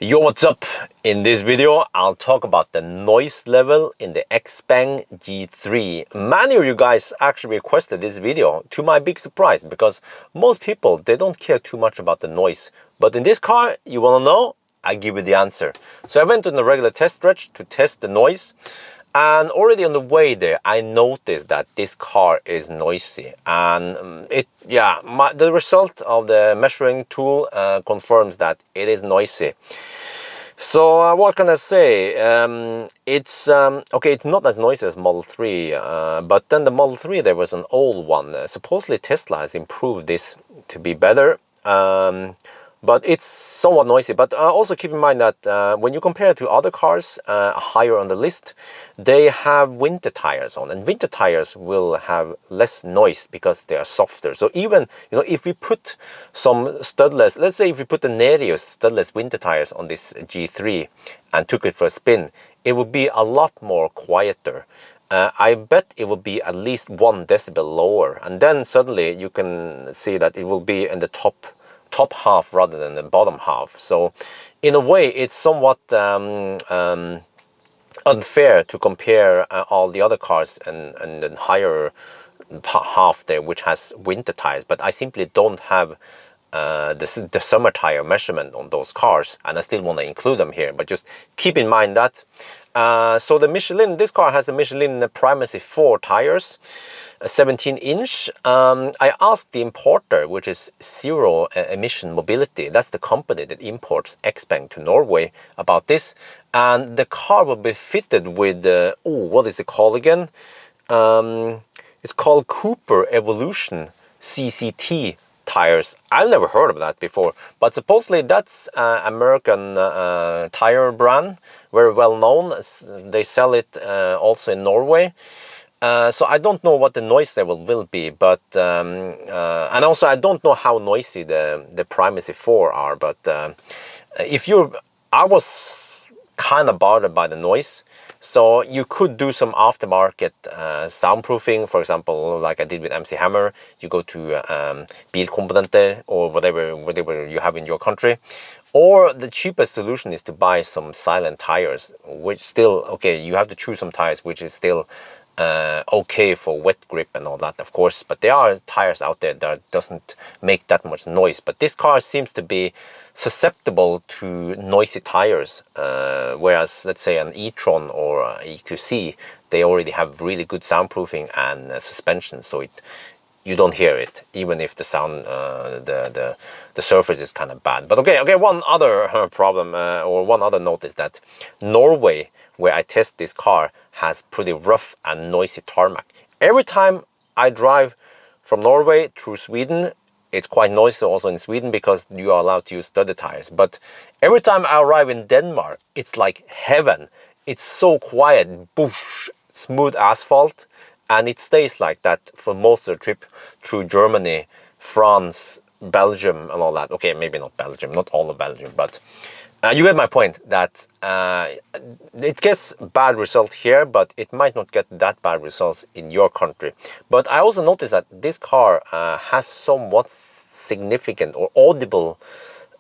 Yo, what's up? In this video, I'll talk about the noise level in the Xpeng G3. Many of you guys actually requested this video, to my big surprise, because most people, they don't care too much about the noise. But in this car, you want to know? I give you the answer. So I went on a regular test stretch to test the noise. And already on the way there, I noticed that this car is noisy. And the result of the measuring tool confirms that it is noisy. So what can I say? It's not as noisy as Model 3, but then the Model 3, there was an old one. Supposedly Tesla has improved this to be better. But it's somewhat noisy. But also keep in mind that when you compare it to other cars higher on the list, they have winter tires on, and winter tires will have less noise because they are softer. So even if we put some studless, let's say if we put the Nereus studless winter tires on this G3 and took it for a spin, it would be a lot more quieter. I bet it will be at least 1 decibel lower, and then suddenly you can see that it will be in the top half rather than the bottom half. So in a way, it's somewhat unfair to compare all the other cars and the higher half there, which has winter tires. But I simply don't have the summer tire measurement on those cars, and I still want to include them here. But just keep in mind that. So the Michelin, this car has a Michelin Primacy 4 tires, a 17-inch. I asked the importer, which is Zero Emission Mobility, that's the company that imports Xpeng to Norway, about this. And the car will be fitted with, what is it called again? It's called Cooper Evolution CCT tires. I've never heard of that before, but supposedly that's American tire brand, very well known. They sell it also in Norway. So I don't know what the noise level will be, but and also I don't know how noisy the Primacy 4 are. But I was kind of bothered by the noise. So you could do some aftermarket soundproofing, for example, like I did with MC Hammer. You go to Bilkomponenter or whatever you have in your country. Or the cheapest solution is to buy some silent tires, which still, okay, you have to choose some tires which is still okay for wet grip and all that, of course. But there are tires out there that doesn't make that much noise. But this car seems to be susceptible to noisy tires, whereas let's say an e-tron or EQC, they already have really good soundproofing and suspension, so you don't hear it, even if the sound, the surface is kind of bad. But okay, one other problem or one other note is that Norway, where I test this car, has pretty rough and noisy tarmac. Every time I drive from Norway through Sweden, it's quite noisy also in Sweden because you are allowed to use studded tires. But every time I arrive in Denmark, it's like heaven. It's so quiet, boosh, smooth asphalt, and it stays like that for most of the trip through Germany, France, Belgium, and all that. Okay, maybe not Belgium, not all of Belgium, but you get my point that it gets bad results here, but it might not get that bad results in your country. But I also noticed that this car has somewhat significant or audible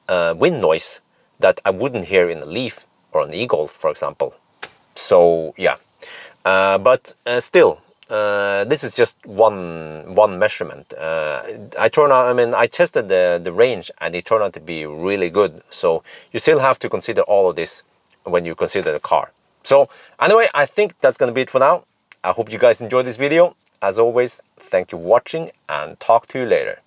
wind noise that I wouldn't hear in a Leaf or an e-Golf, for example. So yeah, but still, this is just one measurement. I tested the range and it turned out to be really good. So you still have to consider all of this when you consider the car. So anyway, I think that's gonna be it for now. I hope you guys enjoyed this video. As always, thank you for watching and talk to you later.